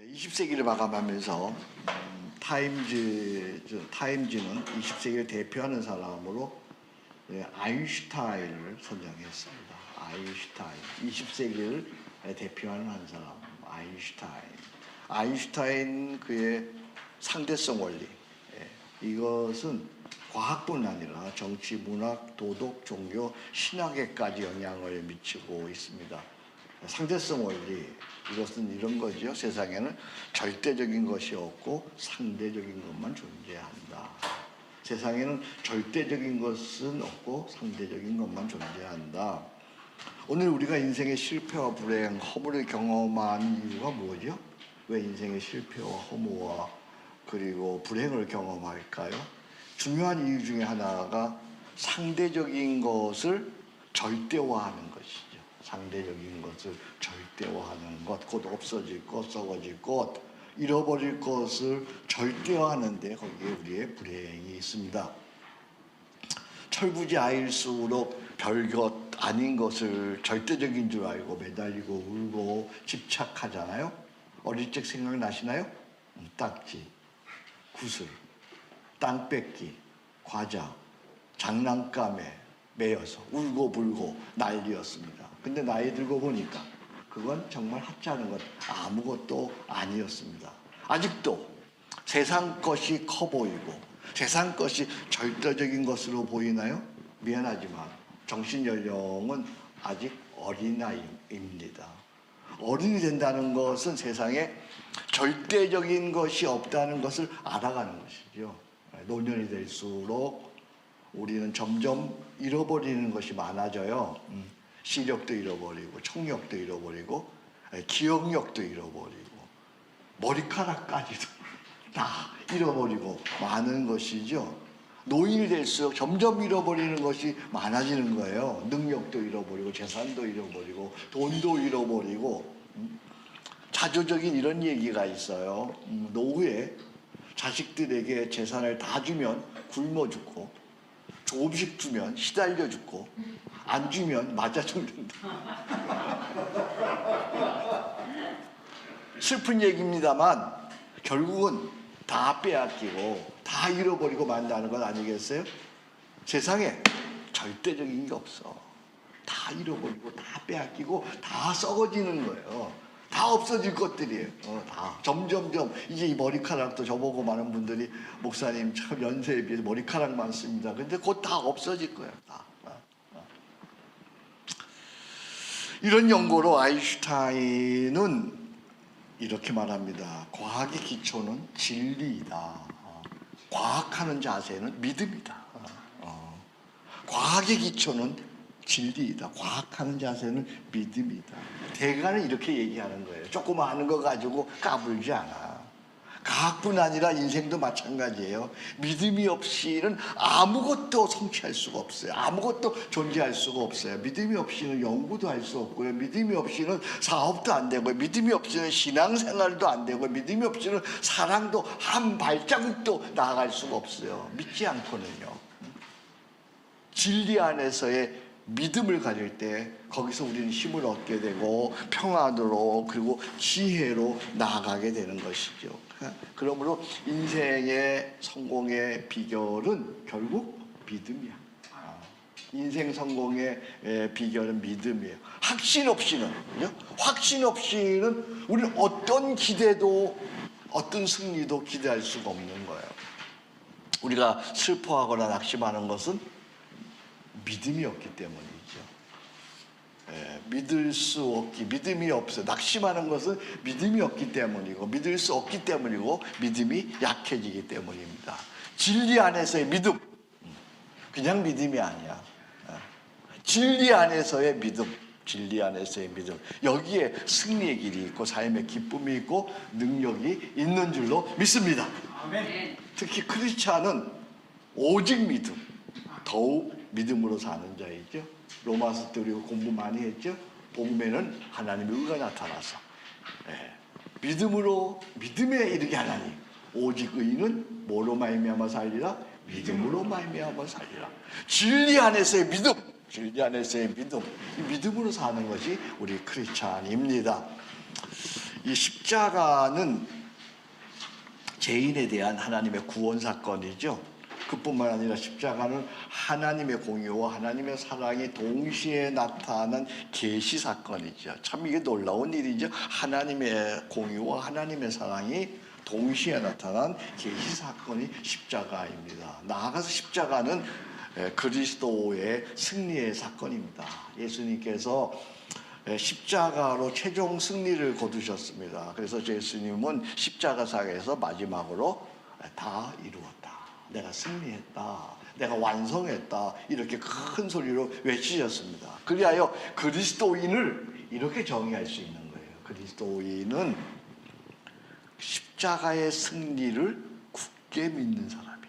20세기를 마감하면서 타임지는 20세기를 대표하는 사람으로 아인슈타인을 선정했습니다. 아인슈타인, 20세기를 대표하는 한 사람, 아인슈타인. 아인슈타인 그의 상대성 원리, 이것은 과학뿐 아니라 정치, 문학, 도덕, 종교, 신학에까지 영향을 미치고 있습니다. 상대성 원리, 이것은 이런 거죠. 세상에는 절대적인 것이 없고 상대적인 것만 존재한다. 세상에는 절대적인 것은 없고 상대적인 것만 존재한다. 오늘 우리가 인생의 실패와 불행, 허물을 경험한 이유가 뭐죠? 왜 인생의 실패와 허무와 그리고 불행을 경험할까요? 중요한 이유 중에 하나가 상대적인 것을 절대화하는 것이죠. 상대적인 것을 절대화하는 것, 곧 없어질 것, 썩어질 것, 잃어버릴 것을 절대화하는데 거기에 우리의 불행이 있습니다. 철부지 아일수록 별것 아닌 것을 절대적인 줄 알고 매달리고 울고 집착하잖아요. 어릴 적 생각나시나요? 딱지, 구슬, 땅 뺏기, 과자, 장난감에 매여서 울고 불고 난리였습니다. 근데 나이 들고 보니까 그건 정말 하찮은 것, 아무것도 아니었습니다. 아직도 세상 것이 커 보이고 세상 것이 절대적인 것으로 보이나요? 미안하지만 정신연령은 아직 어린아이입니다. 어른이 된다는 것은 세상에 절대적인 것이 없다는 것을 알아가는 것이죠. 노년이 될수록 우리는 점점 잃어버리는 것이 많아져요. 시력도 잃어버리고 청력도 잃어버리고 기억력도 잃어버리고 머리카락까지도 다 잃어버리고 많은 것이죠. 노인이 될수록 점점 잃어버리는 것이 많아지는 거예요. 능력도 잃어버리고 재산도 잃어버리고 돈도 잃어버리고. 자조적인 이런 얘기가 있어요. 노후에 자식들에게 재산을 다 주면 굶어 죽고 조금씩 주면 시달려 죽고 안 주면 맞아 죽는다. 슬픈 얘기입니다만 결국은 다 빼앗기고 다 잃어버리고 만다는 건 아니겠어요? 세상에 절대적인 게 없어. 다 잃어버리고 다 빼앗기고 다 썩어지는 거예요. 다 없어질 것들이에요. 다 점점점. 이제 이 머리카락도 저보고 많은 분들이 목사님 참 연세에 비해서 머리카락 많습니다. 근데 곧 다 없어질 거예요. 다. 이런 연구로 아인슈타인은 이렇게 말합니다. 과학의 기초는 진리이다. 과학하는 자세는 믿음이다. 과학의 기초는 진리이다. 과학하는 자세는 믿음이다. 대가는 이렇게 얘기하는 거예요. 조금 아는 거 가지고 까불지 않아. 과학뿐 아니라 인생도 마찬가지예요. 믿음이 없이는 아무것도 성취할 수가 없어요. 아무것도 존재할 수가 없어요. 믿음이 없이는 연구도 할 수 없고요. 믿음이 없이는 사업도 안 되고요. 믿음이 없이는 신앙생활도 안 되고 믿음이 없이는 사랑도 한 발자국도 나아갈 수가 없어요. 믿지 않고는요. 진리 안에서의 믿음을 가질 때 거기서 우리는 힘을 얻게 되고 평안으로 그리고 지혜로 나아가게 되는 것이죠. 그러므로 인생의 성공의 비결은 결국 믿음이야. 인생 성공의 비결은 믿음이에요. 확신 없이는 우리는 어떤 기대도 어떤 승리도 기대할 수가 없는 거예요. 우리가 슬퍼하거나 낙심하는 것은 믿음이 없기 때문이죠. 믿음이 없어. 낙심하는 것은 믿음이 없기 때문이고, 믿을 수 없기 때문이고, 믿음이 약해지기 때문입니다. 진리 안에서의 믿음, 그냥 믿음이 아니야. 진리 안에서의 믿음, 여기에 승리의 길이 있고, 삶의 기쁨이 있고, 능력이 있는 줄로 믿습니다. 아멘. 특히 크리스찬은 오직 믿음, 더욱 믿음으로 사는 자이죠. 로마서 때 우리가 공부 많이 했죠. 복음에는 하나님의 의가 나타나서 믿음에 이르게 하나니 오직 의인은 뭐로 말미암아 살리라? 믿음으로 말미암아 살리라. 진리 안에서의 믿음, 이 믿음으로 사는 것이 우리 크리스찬입니다. 이 십자가는 죄인에 대한 하나님의 구원 사건이죠. 그뿐만 아니라 십자가는 하나님의 공의와 하나님의 사랑이 동시에 나타난 계시 사건이죠. 참 이게 놀라운 일이죠. 하나님의 공의와 하나님의 사랑이 동시에 나타난 계시 사건이 십자가입니다. 나아가서 십자가는 그리스도의 승리의 사건입니다. 예수님께서 십자가로 최종 승리를 거두셨습니다. 그래서 예수님은 십자가상에서 마지막으로 다 이루었다, 내가 승리했다, 내가 완성했다, 이렇게 큰 소리로 외치셨습니다. 그리하여 그리스도인을 이렇게 정의할 수 있는 거예요. 그리스도인은 십자가의 승리를 굳게 믿는 사람이에요.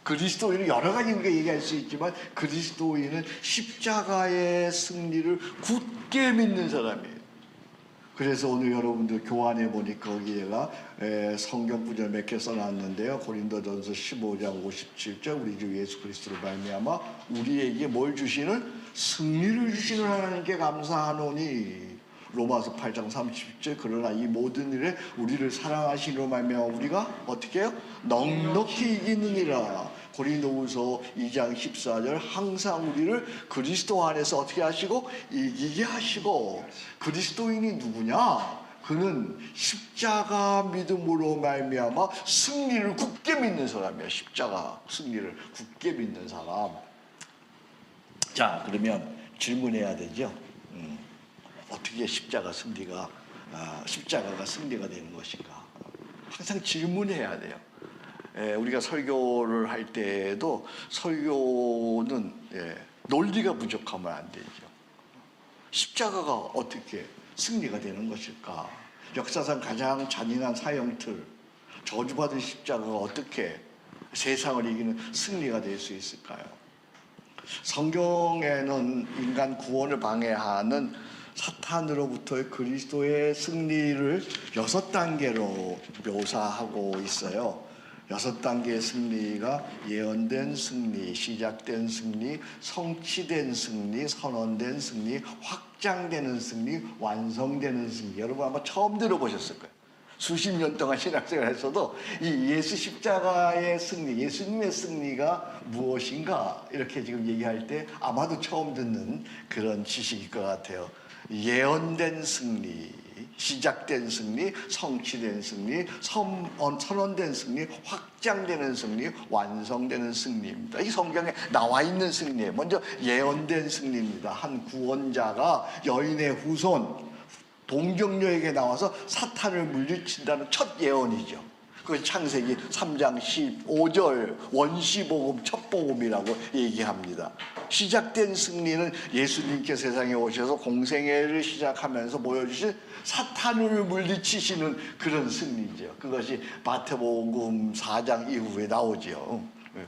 그리스도인은 여러 가지 우리가 얘기할 수 있지만 그리스도인은 십자가의 승리를 굳게 믿는 사람이에요. 그래서 오늘 여러분들 교환해 보니까 거기에가 성경 구절 몇 개 써놨는데요. 고린도전서 15장 57절, 우리 주 예수 그리스도로 말미암아 우리에게 뭘 주시는? 승리를 주시는 하나님께 감사하노니. 로마서 8장 30절, 그러나 이 모든 일에 우리를 사랑하시기로 말미암아 우리가 어떻게 해요? 넉넉히 이기느니라. 고린도후서 2장 14절, 항상 우리를 그리스도 안에서 어떻게 하시고? 이기게 하시고. 그리스도인이 누구냐? 그는 십자가 믿음으로 말미암아 승리를 굳게 믿는 사람이야. 십자가 승리를 굳게 믿는 사람. 자, 그러면 질문해야 되죠. 어떻게 십자가가 승리가 되는 것인가? 항상 질문해야 돼요. 우리가 설교를 할 때에도 설교는 논리가 부족하면 안 되죠. 십자가가 어떻게 승리가 되는 것일까? 역사상 가장 잔인한 사형틀, 저주받은 십자가가 어떻게 세상을 이기는 승리가 될 수 있을까요? 성경에는 인간 구원을 방해하는 사탄으로부터의 그리스도의 승리를 6단계로 묘사하고 있어요. 6단계의 승리가 예언된 승리, 시작된 승리, 성취된 승리, 선언된 승리, 확장되는 승리, 완성되는 승리. 여러분 아마 처음 들어보셨을 거예요. 수십 년 동안 신학생활을 했어도 이 예수 십자가의 승리, 예수님의 승리가 무엇인가 이렇게 지금 얘기할 때 아마도 처음 듣는 그런 지식일 것 같아요. 예언된 승리, 시작된 승리, 성취된 승리, 선언된 승리, 확장되는 승리, 완성되는 승리입니다. 이 성경에 나와 있는 승리예요. 먼저 예언된 승리입니다. 한 구원자가 여인의 후손 동정녀에게 나와서 사탄을 물리친다는 첫 예언이죠. 그 창세기 3장 15절 원시복음 첫 복음이라고 얘기합니다. 시작된 승리는 예수님께서 세상에 오셔서 공생애를 시작하면서 보여주신 사탄을 물리치시는 그런 승리죠. 그것이 마태복음 4장 이후에 나오죠.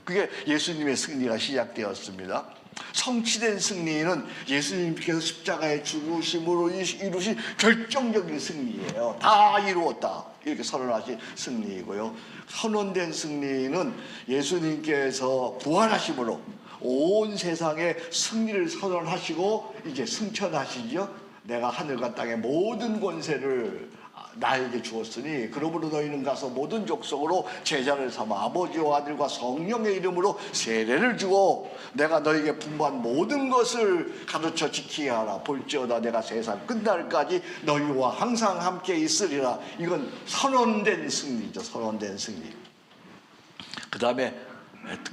그게 예수님의 승리가 시작되었습니다. 성취된 승리는 예수님께서 십자가의 죽으심으로 이루신 결정적인 승리예요. 다 이루었다 이렇게 선언하신 승리이고요. 선언된 승리는 예수님께서 부활하심으로 온 세상에 승리를 선언하시고 이제 승천하시죠. 내가 하늘과 땅의 모든 권세를 나에게 주었으니 그러므로 너희는 가서 모든 족속으로 제자를 삼아 아버지와 아들과 성령의 이름으로 세례를 주고 내가 너희에게 분부한 모든 것을 가르쳐 지키게 하라. 볼지어다 내가 세상 끝날까지 너희와 항상 함께 있으리라. 이건 선언된 승리죠. 선언된 승리. 그 다음에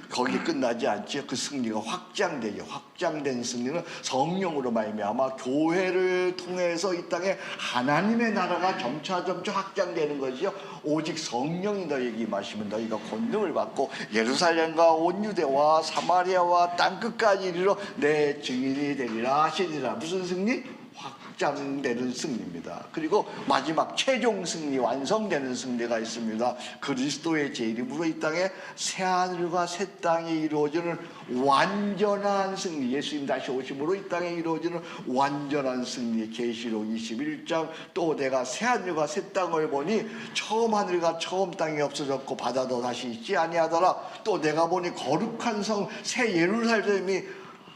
거기 끝나지 않지. 그 승리가 확장되죠. 확장된 승리는 성령으로 말미암아 교회를 통해서 이 땅에 하나님의 나라가 점차 확장되는 것이죠. 오직 성령이 너희에게 임하시면 너희가 권능을 받고 예루살렘과 온 유대와 사마리아와 땅끝까지 이르러 내 증인이 되리라 하시니라. 무슨 승리? 확장되는 승리입니다. 그리고 마지막 최종 승리, 완성되는 승리가 있습니다. 그리스도의 제 이름으로 이 땅에 새하늘과 새 땅이 이루어지는 완전한 승리, 예수님 다시 오심으로 이 땅에 이루어지는 완전한 승리. 계시록 21장 또 내가 새하늘과 새 땅을 보니 처음 하늘과 처음 땅이 없어졌고 바다도 다시 있지 아니하더라. 또 내가 보니 거룩한 성 새 예루살렘이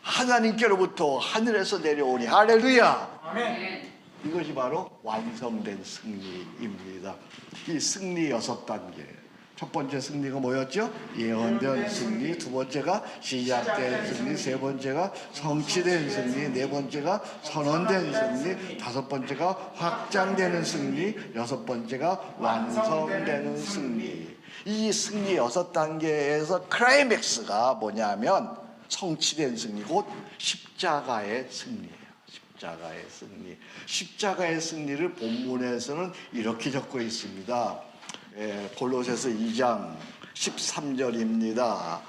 하나님께로부터 하늘에서 내려오니. 할렐루야. 아멘. 이것이 바로 완성된 승리입니다. 이 승리 6단계. 첫 번째 승리가 뭐였죠? 예언된 승리. 두 번째가 시작된 승리. 세 번째가 성취된 승리. 네 번째가 선언된 승리. 다섯 번째가 확장되는 승리. 여섯 번째가 완성되는 승리. 이 승리 6단계에서 클라이맥스가 뭐냐면 성취된 승리, 곧 십자가의 승리예요. 십자가의 승리. 십자가의 승리를 본문에서는 이렇게 적고 있습니다. 골로새서 2장 13절입니다.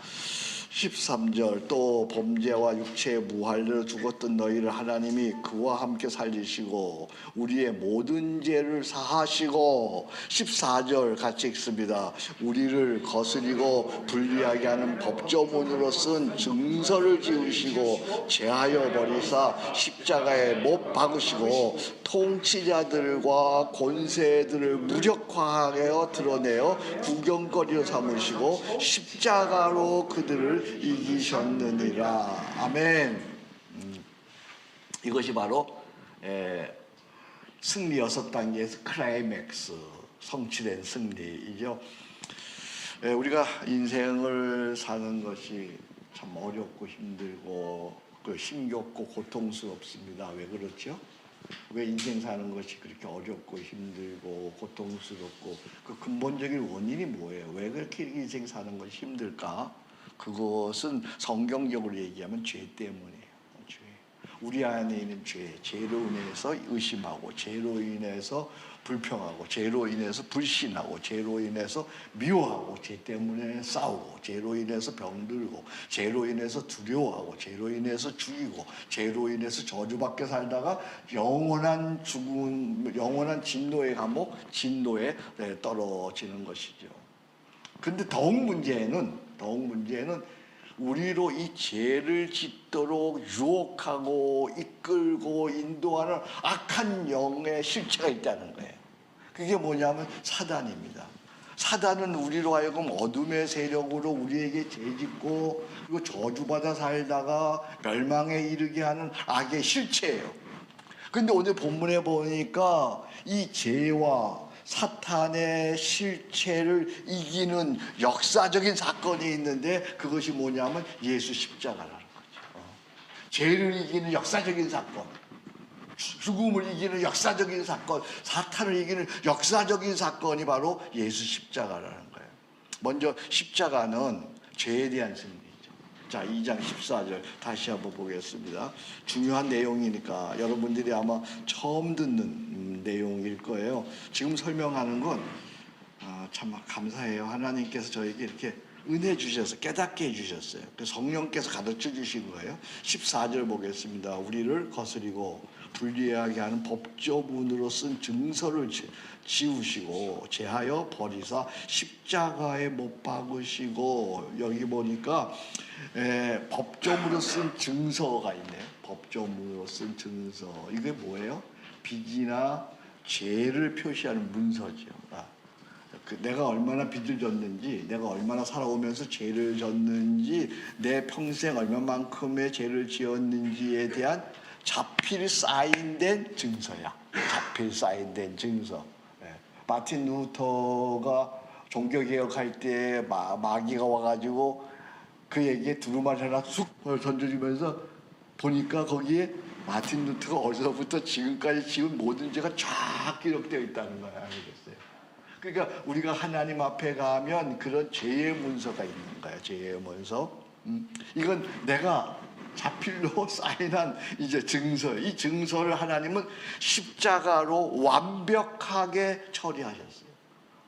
13절, 또 범죄와 육체의 무할례로 죽었던 너희를 하나님이 그와 함께 살리시고 우리의 모든 죄를 사하시고, 14절 같이 읽습니다. 우리를 거스리고 불리하게 하는 법조문으로 쓴 증서를 지우시고 제하여 버리사 십자가에 못 박으시고 통치자들과 권세들을 무력화하여 드러내어 구경거리로 삼으시고 십자가로 그들을 이기셨느니라. 아멘. 이것이 바로 승리 6단계에서 클라이맥스, 성취된 승리이죠. 우리가 인생을 사는 것이 참 어렵고 힘들고 힘겹고 고통스럽습니다. 왜 그렇죠? 왜 인생 사는 것이 그렇게 어렵고 힘들고 고통스럽고, 그 근본적인 원인이 뭐예요? 왜 그렇게 인생 사는 것이 힘들까? 그것은 성경적으로 얘기하면 죄 때문이에요. 죄. 우리 안에 있는 죄, 죄로 인해서 의심하고, 죄로 인해서 불평하고, 죄로 인해서 불신하고, 죄로 인해서 미워하고, 죄 때문에 싸우고, 죄로 인해서 병들고, 죄로 인해서 두려워하고, 죄로 인해서 죽이고, 죄로 인해서 저주받게 살다가 영원한 죽음, 영원한 진노의 감옥, 진노에 떨어지는 것이죠. 근데 더욱 문제는 우리로 이 죄를 짓도록 유혹하고 이끌고 인도하는 악한 영의 실체가 있다는 거예요. 그게 뭐냐면 사단입니다. 사단은 우리로 하여금 어둠의 세력으로 우리에게 죄짓고 그리고 저주받아 살다가 멸망에 이르게 하는 악의 실체예요. 근데 오늘 본문에 보니까 이 죄와 사탄의 실체를 이기는 역사적인 사건이 있는데, 그것이 뭐냐면 예수 십자가라는 거죠. 죄를 이기는 역사적인 사건, 죽음을 이기는 역사적인 사건, 사탄을 이기는 역사적인 사건이 바로 예수 십자가라는 거예요. 먼저 십자가는 죄에 대한 승리죠. 자, 2장 14절 다시 한번 보겠습니다. 중요한 내용이니까 여러분들이 아마 처음 듣는 내용일 거예요. 지금 설명하는 건 참 감사해요. 하나님께서 저에게 이렇게 은혜 주셔서 깨닫게 해주셨어요. 성령께서 가르쳐 주신 거예요. 14절 보겠습니다. 우리를 거스리고 불리하게 하는 법조문으로 쓴 증서를 지우시고 제하여 버리사 십자가에 못 박으시고, 여기 보니까 법조문으로 쓴 증서가 있네요. 법조문으로 쓴 증서. 이게 뭐예요? 빚이나 죄를 표시하는 문서죠. 내가 얼마나 빚을 졌는지, 내가 얼마나 살아오면서 죄를 졌는지, 내 평생 얼마만큼의 죄를 지었는지에 대한 자필 사인된 증서야. 자필 사인된 증서. 마틴 루터가 종교개혁할 때 마귀가 와가지고 그 얘기에 두루마리 하나 쑥 던져주면서 보니까 거기에 마틴 루터가 어디서부터 지금까지 지은 모든 죄가 쫙 기록되어 있다는 거야. 알겠어요? 그러니까 우리가 하나님 앞에 가면 그런 죄의 문서가 있는 거야. 죄의 문서. 이건 내가 자필로 사인한 이제 증서. 이 증서를 하나님은 십자가로 완벽하게 처리하셨어요.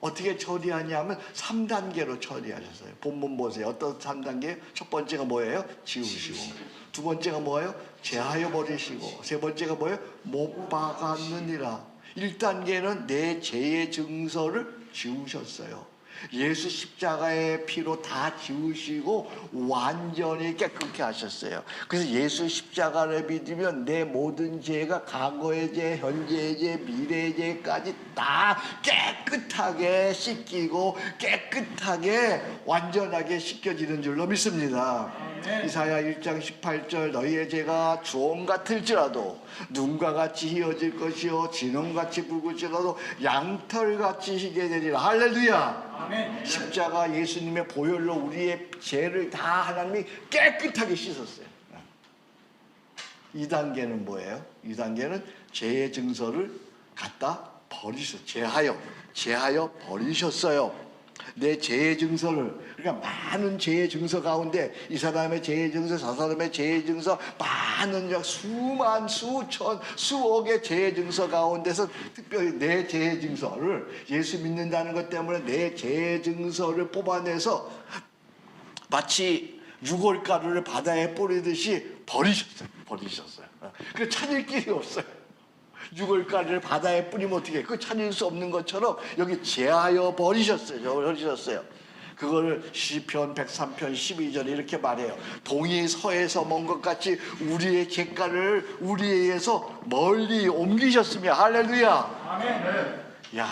어떻게 처리하냐면 3단계로 처리하셨어요. 본문 보세요. 어떤 3단계? 첫 번째가 뭐예요? 지우시고. 두 번째가 뭐예요? 제하여 버리시고. 세 번째가 뭐예요? 못 박았느니라. 1단계는 내 죄의 증서를 지우셨어요. 예수 십자가의 피로 다 지우시고 완전히 깨끗게 하셨어요. 그래서 예수 십자가를 믿으면 내 모든 죄가 과거의 죄, 현재의 죄, 미래의 죄까지 다 깨끗하게 씻기고 깨끗하게 완전하게 씻겨지는 줄로 믿습니다. 이사야 1장 18절 너희의 죄가 주홍 같을지라도 눈과 같이 희어질 것이요 진홍같이 붉을지라도 양털같이 희게 되리라. 할렐루야. 아멘. 십자가 예수님의 보혈로 우리의 죄를 다 하나님이 깨끗하게 씻었어요. 2단계는 뭐예요? 2단계는 죄의 증서를 갖다 버리셨어요. 제하여 버리셨어요. 내 죄의 증서를. 그러니까 많은 죄의 증서 가운데 이 사람의 죄의 증서, 저 사람의 죄의 증서, 많은 수만, 수천, 수억의 죄의 증서 가운데서 특별히 내 죄의 증서를, 예수 믿는다는 것 때문에 내 죄의 증서를 뽑아내서 마치 유골가루를 바다에 뿌리듯이 버리셨어요. 그 찾을 길이 없어요. 유골가루를 바다에 뿌리면 어떻게 해? 그 찾을 수 없는 것처럼 여기 제하여 버리셨어요. 그걸 시편 103편 12절에 이렇게 말해요. 동이 서에서 먼 것 같이 우리의 객가를 우리에게서 멀리 옮기셨으며. 할렐루야. 아멘. 야,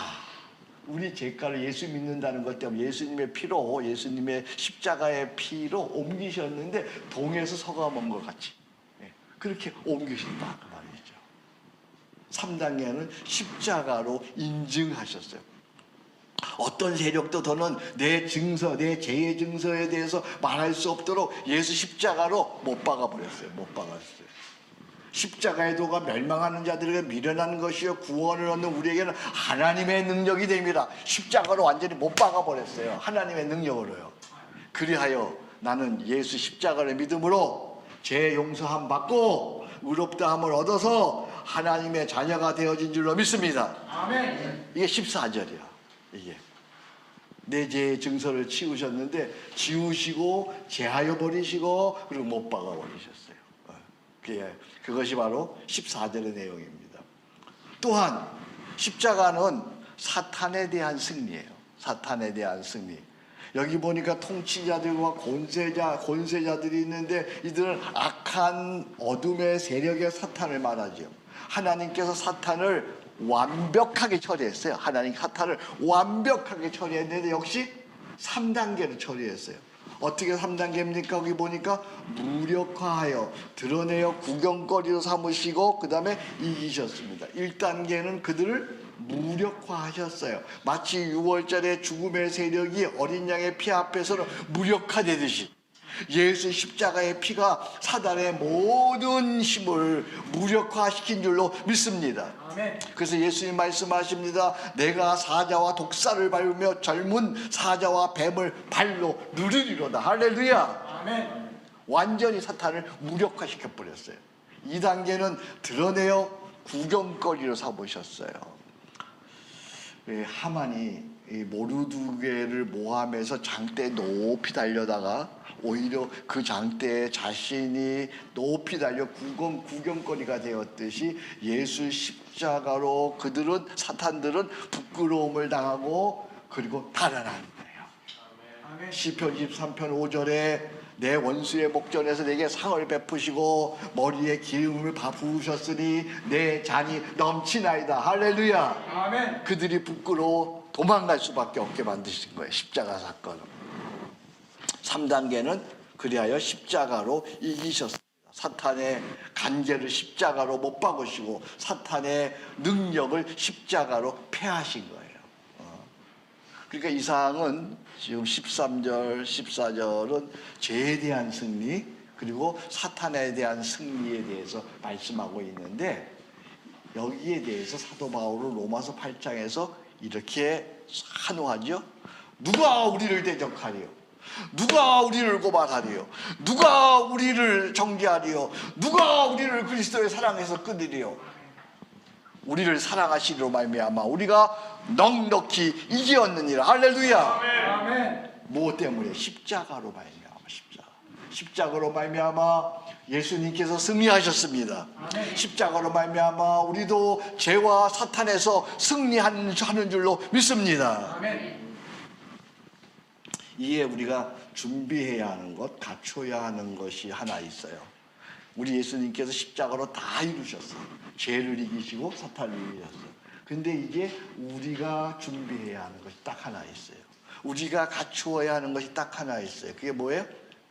우리 죄가를 예수 믿는다는 것 때문에 예수님의 피로, 예수님의 십자가의 피로 옮기셨는데 동에서 서가 먼 것 같이 그렇게 옮기신다 그 말이죠. 3단계는 십자가로 인증하셨어요. 어떤 세력도 더는 내 증서, 내 죄의 증서에 대해서 말할 수 없도록 예수 십자가로 못 박아버렸어요. 못 박았어요. 십자가의 도가 멸망하는 자들에게 미련한 것이요 구원을 얻는 우리에게는 하나님의 능력이 됩니다. 십자가로 완전히 못 박아버렸어요. 하나님의 능력으로요. 그리하여 나는 예수 십자가를 믿음으로 죄 용서함 받고 의롭다함을 얻어서 하나님의 자녀가 되어진 줄로 믿습니다. 아멘. 이게 14절이야. 이게 내 죄의 증서를 치우셨는데 지우시고 제하여 버리시고 그리고 못 박아 버리셨어요. 그것이 바로 14절의 내용입니다. 또한 십자가는 사탄에 대한 승리예요. 사탄에 대한 승리. 여기 보니까 통치자들과 권세자들이 있는데 이들은 악한 어둠의 세력의 사탄을 말하죠. 하나님께서 사탄을 완벽하게 처리했어요. 하나님 사탄을 완벽하게 처리했는데 역시 3단계로 처리했어요. 어떻게 3단계입니까? 거기 보니까 무력화하여 드러내어 구경거리로 삼으시고 그 다음에 이기셨습니다. 1단계는 그들을 무력화하셨어요. 마치 6월절에 죽음의 세력이 어린 양의 피 앞에서는 무력화되듯이 예수 십자가의 피가 사단의 모든 힘을 무력화시킨 줄로 믿습니다. 아멘. 그래서 예수님 말씀하십니다. 내가 사자와 독사를 밟으며 젊은 사자와 뱀을 발로 누르리로다. 할렐루야. 아멘. 완전히 사탄을 무력화시켜 버렸어요. 2단계는 드러내어 구경거리로 삼으셨어요. 하만이 모르드게를 모함해서 장대에 높이 달려다가 오히려 그 장대에 자신이 높이 달려 구경거리가 되었듯이 예수 십자가로 그들은 사탄들은 부끄러움을 당하고 그리고 달아나는 거예요. 아멘. 시편 23편 5절에 내 원수의 목전에서 내게 상을 베푸시고 머리에 기름을 부으셨으니 내 잔이 넘치나이다. 할렐루야. 아멘. 그들이 부끄러워 도망갈 수밖에 없게 만드신 거예요. 십자가 사건은. 3단계는 그리하여 십자가로 이기셨습니다. 사탄의 간계를 십자가로 못 박으시고 사탄의 능력을 십자가로 패하신 거예요. 그러니까 이 사항은 지금 13절, 14절은 죄에 대한 승리 그리고 사탄에 대한 승리에 대해서 말씀하고 있는데 여기에 대해서 사도 바울은 로마서 8장에서 이렇게 한호하죠. 누가 우리를 대적하리요? 누가 우리를 고발하리요? 누가 우리를 정죄하리요? 누가 우리를 그리스도의 사랑에서 끊으리요? 우리를 사랑하시리로 말미암아 우리가 넉넉히 이기었느니라. 할렐루야. 아멘. 무엇 때문에? 십자가로 말미암아. 십자가로 말미암아 예수님께서 승리하셨습니다. 아멘. 십자가로 말미암아 우리도 죄와 사탄에서 승리하는 줄로 믿습니다. 아멘. 이에 우리가 준비해야 하는 것, 갖춰야 하는 것이 하나 있어요. 우리 예수님께서 십자가로 다 이루셨어요. 죄를 이기시고 사탄을 이기셨어요. 근데 이제 우리가 준비해야 하는 것이 딱 하나 있어요. 우리가 갖추어야 하는 것이 딱 하나 있어요. 그게 뭐예요?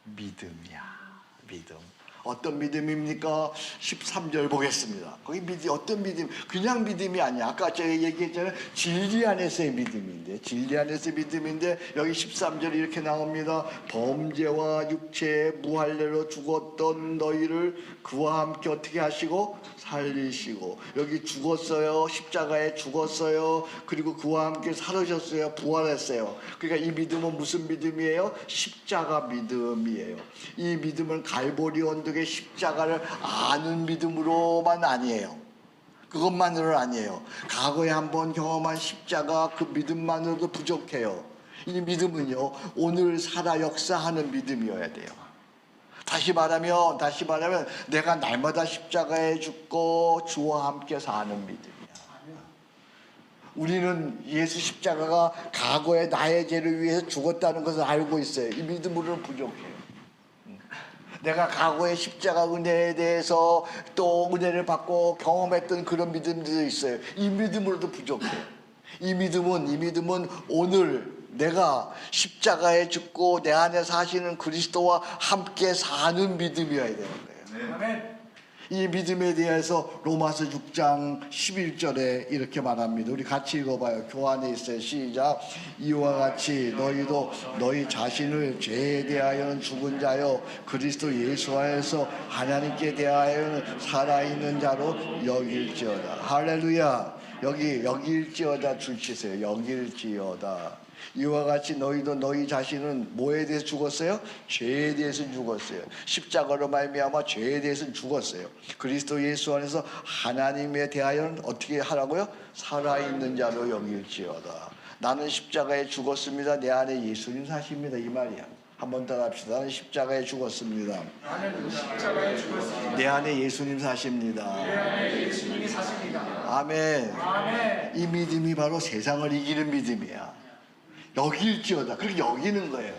믿음이야. 믿음. 어떤 믿음입니까? 13절 보겠습니다. 거기 어떤 믿음? 그냥 믿음이 아니야. 아까 제가 얘기했잖아요. 진리 안에서의 믿음인데, 진리 안에서의 믿음인데 여기 13절 이렇게 나옵니다. 범죄와 육체의 무할례로 죽었던 너희를 그와 함께 어떻게 하시고 살리시고, 여기 죽었어요. 십자가에 죽었어요. 그리고 그와 함께 살으셨어요. 부활했어요. 그러니까 이 믿음은 무슨 믿음이에요? 십자가 믿음이에요. 이 믿음은 갈보리 언덕의 십자가를 아는 믿음으로만 아니에요. 그것만으로는 아니에요. 과거에 한번 경험한 십자가 그 믿음만으로도 부족해요. 이 믿음은요, 오늘 살아 역사하는 믿음이어야 돼요. 다시 말하면 내가 날마다 십자가에 죽고 주와 함께 사는 믿음이야. 우리는 예수 십자가가 과거에 나의 죄를 위해서 죽었다는 것을 알고 있어요. 이 믿음으로는 부족해요. 내가 과거의 십자가 은혜에 대해서 또 은혜를 받고 경험했던 그런 믿음들도 있어요. 이 믿음으로도 부족해요. 이 믿음은 오늘 내가 십자가에 죽고 내 안에 사시는 그리스도와 함께 사는 믿음이어야 되는 거예요. 아멘. 이 믿음에 대해서 로마서 6장 11절에 이렇게 말합니다. 우리 같이 읽어봐요. 교환에 있어요. 시작. 이와 같이 너희도 너희 자신을 죄에 대하여는 죽은 자요 그리스도 예수 안에서 하나님께 대하여는 살아있는 자로 여길지어다. 할렐루야. 여기 여길지어다 줄치세요. 여길지어다. 이와 같이 너희도 너희 자신은 뭐에 대해서 죽었어요? 죄에 대해서 죽었어요. 십자가로 말미암아 죄에 대해서 죽었어요. 그리스도 예수 안에서 하나님에 대하여는 어떻게 하라고요? 살아있는 자로 여길지어다. 나는 십자가에 죽었습니다. 내 안에 예수님 사십니다. 이 말이야. 한 번 더 합시다. 나는 십자가에 죽었습니다. 나는 십자가에 죽었습니다. 내 안에 예수님 사십니다. 내 안에 예수님이 사십니다. 아멘. 아멘. 이 믿음이 바로 세상을 이기는 믿음이야. 여길지어다. 그렇게 여기는 거예요.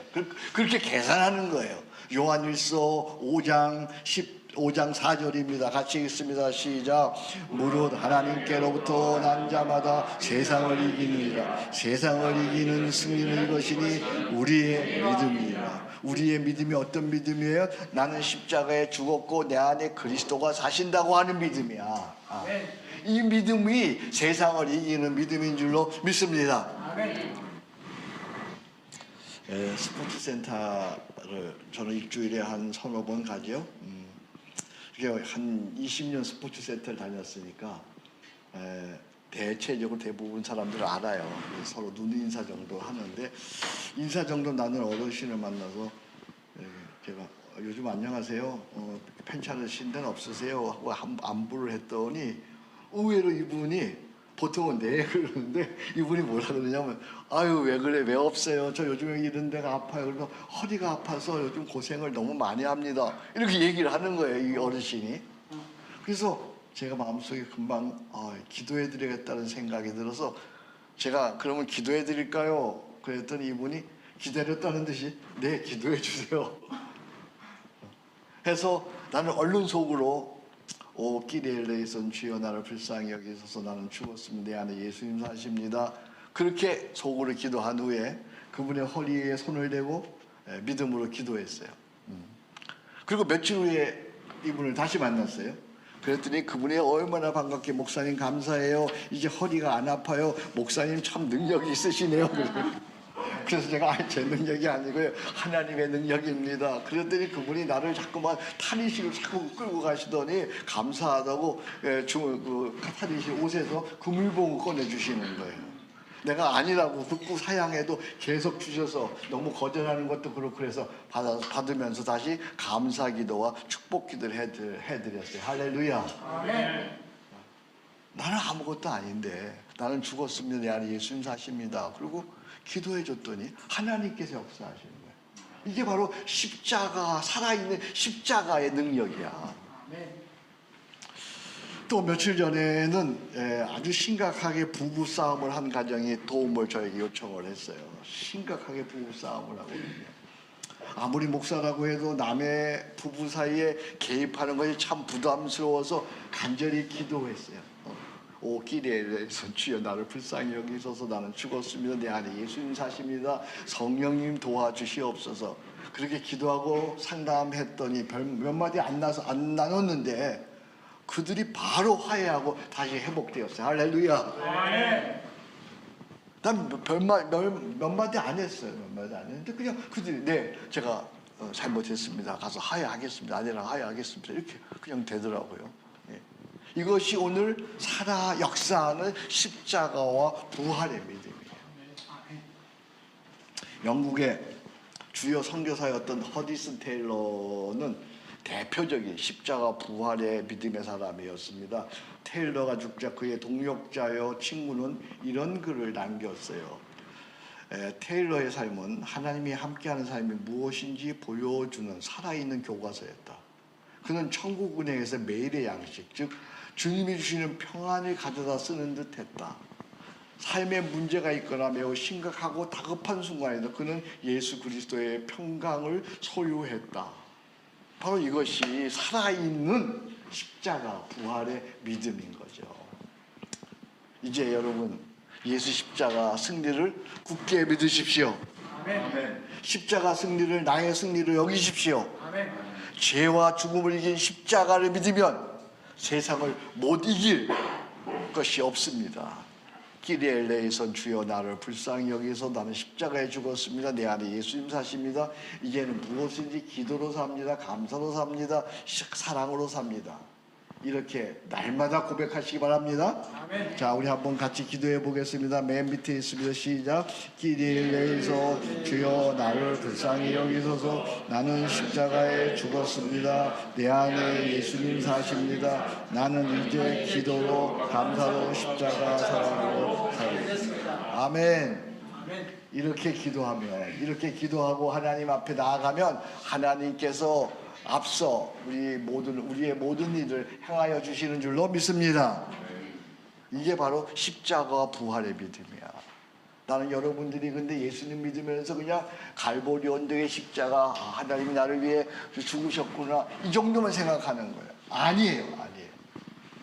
그렇게 계산하는 거예요. 요한일서 5장 4절입니다. 같이 읽습니다. 시작. 무릇 하나님께로부터 난 자마다 세상을 이기느니라. 세상을 이기는 승리는 이것이니 우리의 믿음이라. 우리의 믿음이 어떤 믿음이에요? 나는 십자가에 죽었고 내 안에 그리스도가 사신다고 하는 믿음이야. 이 믿음이 세상을 이기는 믿음인 줄로 믿습니다. 아멘. 스포츠 센터를 저는 일주일에 한 서너 번 가죠. 한 20년 스포츠 센터를 다녔으니까 대체적으로 대부분 사람들을 알아요. 서로 눈 인사 정도 하는데, 인사 정도 나는 어르신을 만나서 제가 요즘 안녕하세요. 괜찮으신 데는 없으세요? 하고 안부를 했더니 의외로 이분이 보통은 네 그러는데 이분이 뭐라 그러냐면, 아유 왜 그래, 왜 없어요, 저 요즘에 이런 데가 아파요. 그래서 허리가 아파서 요즘 고생을 너무 많이 합니다. 이렇게 얘기를 하는 거예요, 이 어르신이. 그래서 제가 마음속에 금방 기도해 드리겠다는 생각이 들어서 제가 그러면 기도해 드릴까요? 그랬더니 이분이 기다렸다는 듯이 네 기도해 주세요 해서 나는 얼른 속으로 오 끼리엘레이선 주여 나를 불쌍히 여기소서 나는 죽었습니다. 내 안에 예수님 사십니다. 그렇게 속으로 기도한 후에 그분의 허리에 손을 대고 믿음으로 기도했어요. 그리고 며칠 후에 이분을 다시 만났어요. 그랬더니 그분이 얼마나 반갑게 목사님 감사해요. 이제 허리가 안 아파요. 목사님 참 능력이 있으시네요. 그래서 제가 제 능력이 아니고요 하나님의 능력입니다. 그랬더니 그분이 나를 자꾸만 탈의실로 자꾸 끌고 가시더니 감사하다고 그 탈의실 옷에서 그물봉을 꺼내주시는 거예요. 내가 아니라고 극구 사양해도 계속 주셔서 너무 거절하는 것도 그렇고 그래서 받으면서 다시 감사 기도와 축복 기도를 해드렸어요. 할렐루야. 아멘. 나는 아무것도 아닌데 나는 죽었습니다. 내 안에 예수님 사십니다. 그리고 기도해 줬더니 하나님께서 역사하시는 거예요. 이게 바로 십자가, 살아있는 십자가의 능력이야. 아멘. 또 며칠 전에는 아주 심각하게 부부싸움을 한 가정이 도움을 저에게 요청을 했어요. 심각하게 부부싸움을 하거든요. 아무리 목사라고 해도 남의 부부 사이에 개입하는 것이 참 부담스러워서 간절히 기도했어요. 오 끼리엘레이선 주여 나를 불쌍히 여기소서 나는 죽었습니다. 내 안에 예수님 사십니다. 성령님 도와주시옵소서. 그렇게 기도하고 상담했더니 몇 마디 안 나눴는데 그들이 바로 화해하고 다시 회복되었어요. 할렐루야. 아멘. 난 몇 마디 안 했어요. 몇 마디 안 했는데 그냥 그들이 네 제가 잘못했습니다. 가서 화해하겠습니다. 아내랑 화해하겠습니다. 이렇게 그냥 되더라고요. 예. 이것이 오늘 살아 역사하는 십자가와 부활의 믿음이에요. 영국의 주요 선교사였던 허디슨 테일러는 대표적인 십자가 부활의 믿음의 사람이었습니다. 테일러가 죽자 그의 동역자여 친구는 이런 글을 남겼어요. 테일러의 삶은 하나님이 함께하는 삶이 무엇인지 보여주는 살아있는 교과서였다. 그는 천국은행에서 매일의 양식, 즉 주님이 주시는 평안을 가져다 쓰는 듯했다. 삶에 문제가 있거나 매우 심각하고 다급한 순간에도 그는 예수 그리스도의 평강을 소유했다. 바로 이것이 살아있는 십자가 부활의 믿음인 거죠. 이제 여러분 예수 십자가 승리를 굳게 믿으십시오. 아멘. 십자가 승리를 나의 승리로 여기십시오. 아멘. 죄와 죽음을 이긴 십자가를 믿으면 세상을 못 이길 것이 없습니다. 기리엘레에선 주여 나를 불쌍히 여기서 나는 십자가에 죽었습니다. 내 안에 예수님 사십니다. 이제는 무엇인지 기도로 삽니다. 감사로 삽니다. 사랑으로 삽니다. 이렇게 날마다 고백하시기 바랍니다. 아멘. 자, 우리 한번 같이 기도해 보겠습니다. 맨 밑에 있습니다. 시작. 기리엘레에서 주여 나를 불쌍히 여기소서. 나는 십자가에 죽었습니다. 내 안에 예수님 사십니다. 나는 이제 기도로 감사로 십자가 사랑으로 살겠습니다. 아멘. 아멘. 이렇게 기도하고 하나님 앞에 나아가면 하나님께서 앞서 우리의 모든 일을 행하여 주시는 줄로 믿습니다. 이게 바로 십자가와 부활의 믿음이야. 나는 여러분들이 근데 예수님 믿으면서 그냥 갈보리 언덕의 십자가, 하나님이 나를 위해 죽으셨구나, 이 정도만 생각하는 거예요. 아니에요.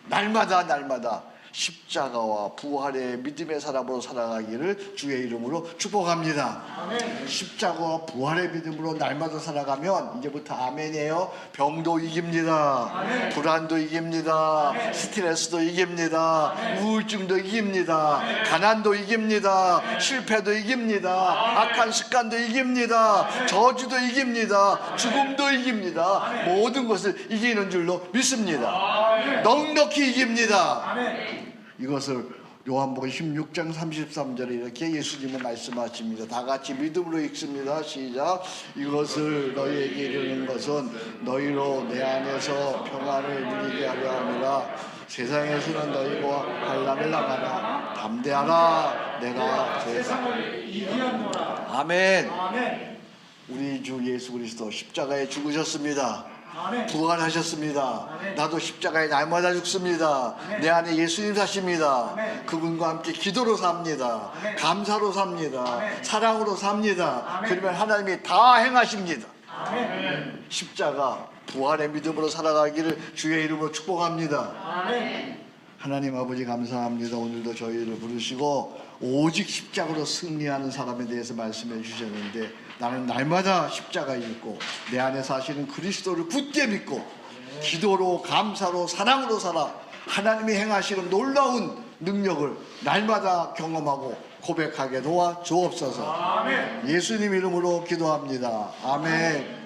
날마다 십자가와 부활의 믿음의 사람으로 살아가기를 주의 이름으로 축복합니다. 아멘. 십자가와 부활의 믿음으로 날마다 살아가면 이제부터 아멘이에요. 병도 이깁니다. 아멘. 불안도 이깁니다. 아멘. 스트레스도 이깁니다. 아멘. 우울증도 이깁니다. 아멘. 가난도 이깁니다. 실패도 이깁니다. 악한 습관도 이깁니다. 저주도 이깁니다. 죽음도 이깁니다. 모든 것을 이기는 줄로 믿습니다. 넉넉히 이깁니다. 아멘. 이것을 요한복음 16장 33절에 이렇게 예수님은 말씀하십니다. 다 같이 믿음으로 읽습니다. 시작. 이것을 너희에게 이르는 것은 너희로 내 안에서 평안을 누리게 하려 함이라. 세상에서는 너희와 환난을 당하나 담대하라. 내가 세상을 이기었노라. 아멘. 아멘. 우리 주 예수 그리스도 십자가에 죽으셨습니다. 아멘. 부활하셨습니다. 아멘. 나도 십자가에 날마다 죽습니다. 아멘. 내 안에 예수님 사십니다. 아멘. 그분과 함께 기도로 삽니다. 아멘. 감사로 삽니다. 아멘. 사랑으로 삽니다. 아멘. 그러면 하나님이 다 행하십니다. 아멘. 십자가 부활의 믿음으로 살아가기를 주의 이름으로 축복합니다. 아멘. 하나님 아버지 감사합니다. 오늘도 저희를 부르시고 오직 십자가로 승리하는 사람에 대해서 말씀해 주셨는데 나는 날마다 십자가 읽고 내 안에 사시는 그리스도를 굳게 믿고 기도로 감사로 사랑으로 살아 하나님이 행하시는 놀라운 능력을 날마다 경험하고 고백하게 도와 주옵소서. 아멘. 예수님 이름으로 기도합니다. 아멘.